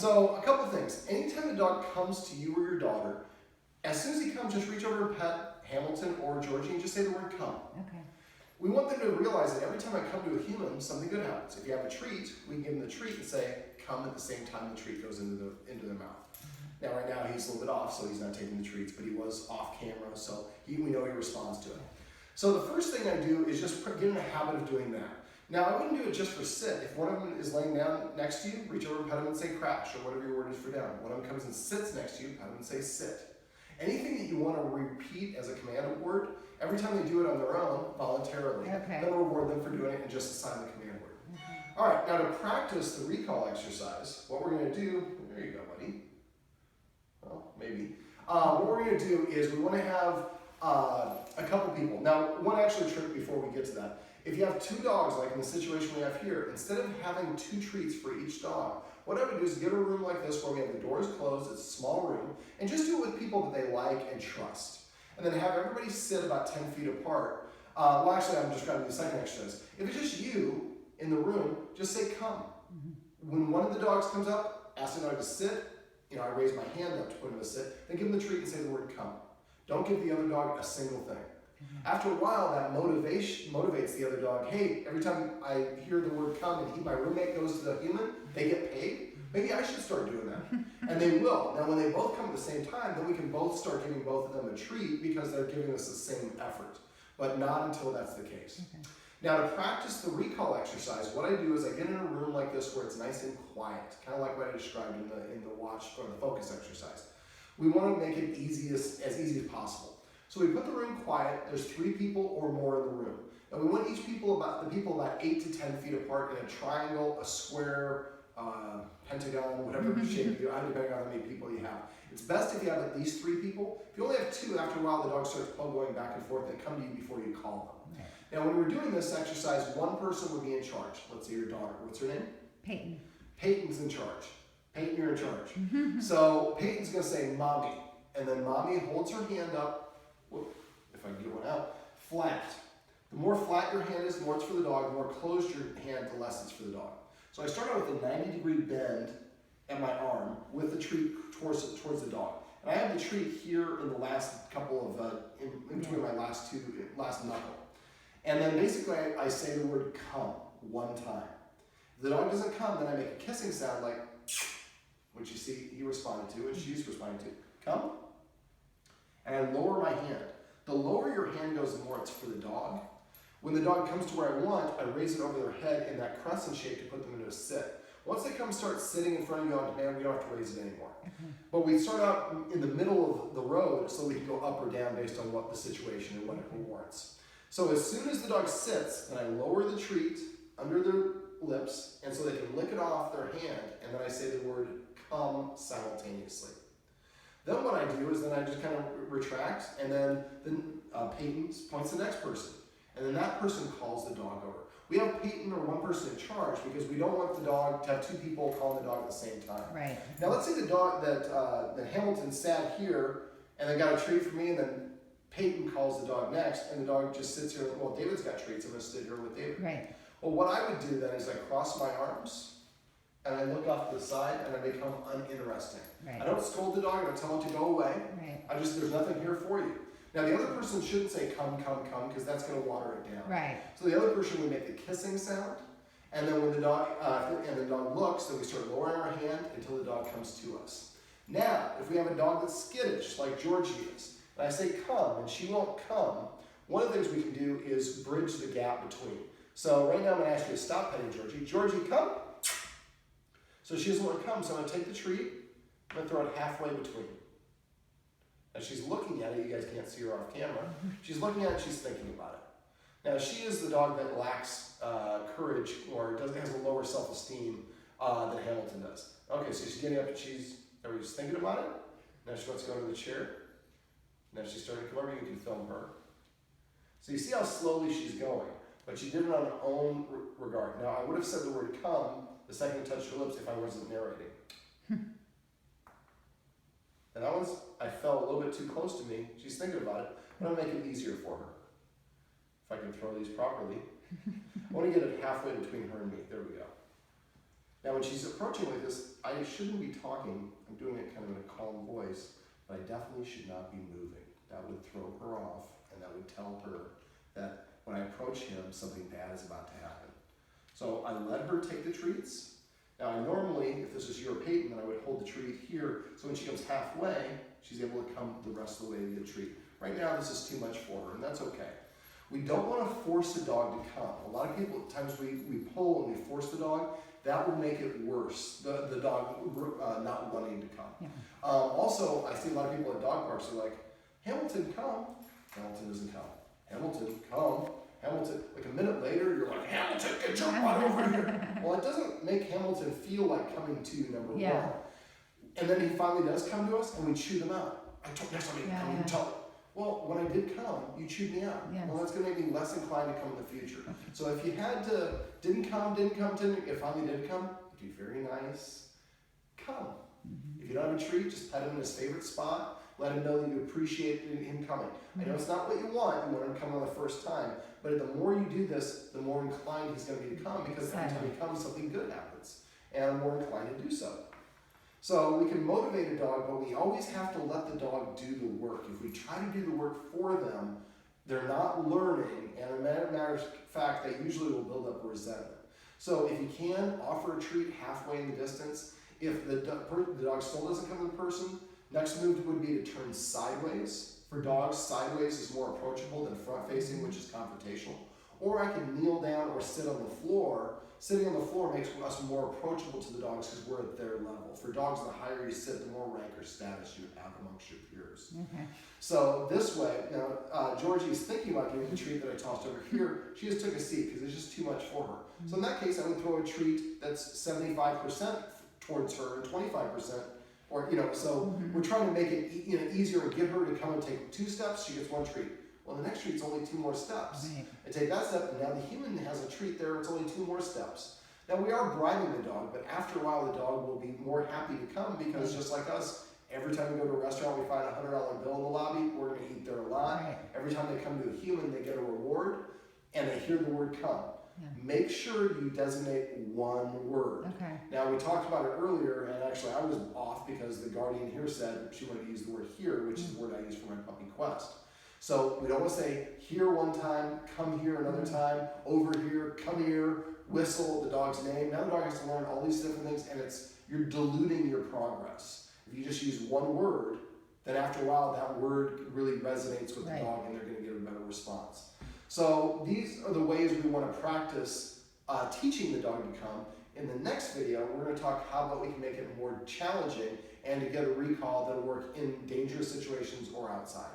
So a couple things. Anytime the dog comes to you or your daughter, as soon as he comes, just reach over and pet Hamilton or Georgie and just say the word come. Okay. We want them to realize that every time I come to a human, something good happens. If you have a treat, we can give them the treat and say, come at the same time the treat goes into their mouth. Now, right now, he's a little bit off, so he's not taking the treats, but he was off camera, so we know he responds to it. So the first thing I do is just get in the habit of doing that. Now, I wouldn't do it just for sit. If one of them is laying down next to you, reach over and pet him and say crash, or whatever your word is for down. One of them comes and sits next to you, pet him and say sit. Anything that you want to repeat as a command word, every time they do it on their own, voluntarily, then reward them for doing it and just assign the command word. All right, now to practice the recall exercise, what we're going to do, there you go, buddy. Well, maybe. What we're going to do is we want to have a couple people. Now, one actually trick before we get to that. If you have two dogs, like in the situation we have here, instead of having two treats for each dog, what I would do is get a room like this where we have the doors closed, it's a small room, and just do it with people that they like and trust. And then have everybody sit about 10 feet apart. Well, actually, I'm just going to do the second exercise. If it's just you in the room, just say come. When one of the dogs comes up, ask the dog to sit. I raise my hand up to put him to sit, then give him the treat and say the word come. Don't give the other dog a single thing. After a while, that motivates the other dog. Hey, every time I hear the word come and my roommate goes to the human, they get paid. Maybe I should start doing that. And they will. Now, when they both come at the same time, then we can both start giving both of them a treat because they're giving us the same effort. But not until that's the case. Okay. Now, to practice the recall exercise, what I do is I get in a room like this where it's nice and quiet, kind of like what I described in the watch or the focus exercise. We want to make it as easy as possible. So we put the room quiet. There's 3 people or more in the room. And we want the people about 8 to 10 feet apart in a triangle, a square, pentagon, whatever shape you have, depending on how many people you have. It's best if you have at least 3 people. If you only have 2, after a while the dog starts going back and forth. They come to you before you call them. Okay. Now when we're doing this exercise, one person would be in charge. Let's say your daughter. What's her name? Peyton. Peyton's in charge. Peyton, you're in charge. So Peyton's going to say mommy. And then mommy holds her hand up. Whoop, if I can get one out, flat. The more flat your hand is, the more it's for the dog. The more closed your hand, the less it's for the dog. So I start out with a 90-degree bend at my arm with the treat towards the dog. And I have the treat here in the last couple of, in between my last knuckle. And then basically I say the word come one time. If the dog doesn't come, then I make a kissing sound like, which you see he responded to and she's responding to. Come. And I lower my hand. The lower your hand goes, the more it's for the dog. When the dog comes to where I want, I raise it over their head in that crescent shape to put them into a sit. Once they start sitting in front of you on demand, we don't have to raise it anymore. But we start out in the middle of the road so we can go up or down based on what the situation and what it warrants. So as soon as the dog sits, then I lower the treat under their lips, and so they can lick it off their hand, and then I say the word come simultaneously. Then what I do is then I just kind of retract, and then Peyton points to the next person. And then that person calls the dog over. We have Peyton or one person in charge because we don't want the dog to have 2 people calling the dog at the same time. Right. Now let's say the dog that Hamilton sat here and they got a treat for me, and then Peyton calls the dog next, and the dog just sits here. Well, David's got treats. I'm going to sit here with David. Right. Well, what I would do then is I cross my arms and I look off to the side and I become uninteresting. Right. I don't scold the dog. I don't tell him to go away. Right. There's nothing here for you. Now the other person shouldn't say come, come, come, because that's going to water it down. Right. So the other person would make the kissing sound, and then when the dog looks, then we start lowering our hand until the dog comes to us. Now, if we have a dog that's skittish, like Georgie is, and I say come, and she won't come, one of the things we can do is bridge the gap between. So right now I'm going to ask you to stop petting Georgie. Georgie, come. So she doesn't want to come, so I'm going to take the treat, I'm going to throw it halfway between. Now she's looking at it, you guys can't see her off camera. She's looking at it, she's thinking about it. Now she is the dog that lacks courage or has a lower self-esteem than Hamilton does. Okay, so she's getting up and she's thinking about it. Now she wants to go into the chair. Now she's starting to come over, you can film her. So you see how slowly she's going, but she did it on her own regard. Now I would have said the word come the second it touched her lips if I wasn't narrating. And that one's, I felt a little bit too close to me. She's thinking about it, but I'm making it easier for her. If I can throw these properly. I want to get it halfway between her and me. There we go. Now when she's approaching like this, I shouldn't be talking. I'm doing it kind of in a calm voice, but I definitely should not be moving. That would throw her off, and that would tell her that when I approach him, something bad is about to happen. So I let her take the treats. Now I normally, if this was your Peyton, then I would hold the treat here, so when she comes halfway, she's able to come the rest of the way to get a treat. Right now this is too much for her, and that's okay. We don't want to force the dog to come. A lot of people, at times we pull and we force the dog. That will make it worse, the dog not wanting to come. Yeah. Also, I see a lot of people at dog parks are like, Hamilton, come. Hamilton doesn't come. Hamilton, come. Hamilton. Like a minute later, you're like, Hamilton, get your butt over here. Well, it doesn't make Hamilton feel like coming to you, number one. And then he finally does come to us, and we chew them out. I told you something, come and tell it. Well, when I did come, you chewed me out. Yes. Well, that's going to make me less inclined to come in the future. So if you had to, didn't come, it finally did come, be very nice, come. If you don't have a treat, just pet him in his favorite spot. Let him know that you appreciate him coming. I know it's not what you want him to come on the first time, but the more you do this, the more inclined he's going to be to come, because every time he comes, something good happens. And I'm more inclined to do so. So we can motivate a dog, but we always have to let the dog do the work. If we try to do the work for them, they're not learning, and as a matter of fact, they usually will build up resentment. So if you can, offer a treat halfway in the distance. If the dog still doesn't come to the person, next move would be to turn sideways. For dogs, sideways is more approachable than front-facing, which is confrontational. Or I can kneel down or sit on the floor. Sitting on the floor makes us more approachable to the dogs because we're at their level. For dogs, the higher you sit, the more rank or status you have amongst your peers. Okay. So this way, now Georgie is thinking about giving the treat that I tossed over here. She just took a seat because it's just too much for her. So in that case, I would throw a treat that's 75% towards her and 25%, or so we're trying to make it easier and get her to come and take 2 steps. She gets 1 treat. Well, the next treat's only 2 more steps. Right. I take that step, and now the human has a treat there. It's only 2 more steps. Now we are bribing the dog, but after a while, the dog will be more happy to come because just like us, every time we go to a restaurant, we find a $100 bill in the lobby. We're going to eat there a lot. Right. Every time they come to a human, they get a reward, and they hear the word "come." Yeah. Make sure you designate 1 word. Okay. Now we talked about it earlier, and actually I was off because the guardian here said she wanted to use the word "here," which is the word I use for my puppy Quest. So we don't want to say "here" one time, "come here" another time, "over here," "come here," whistle the dog's name. Now the dog has to learn all these different things, and you're diluting your progress. If you just use 1 word, then after a while that word really resonates with the dog, and they're going to get a better response. So these are the ways we want to practice teaching the dog to come. In the next video, we're going to talk how about we can make it more challenging and to get a recall that'll work in dangerous situations or outside.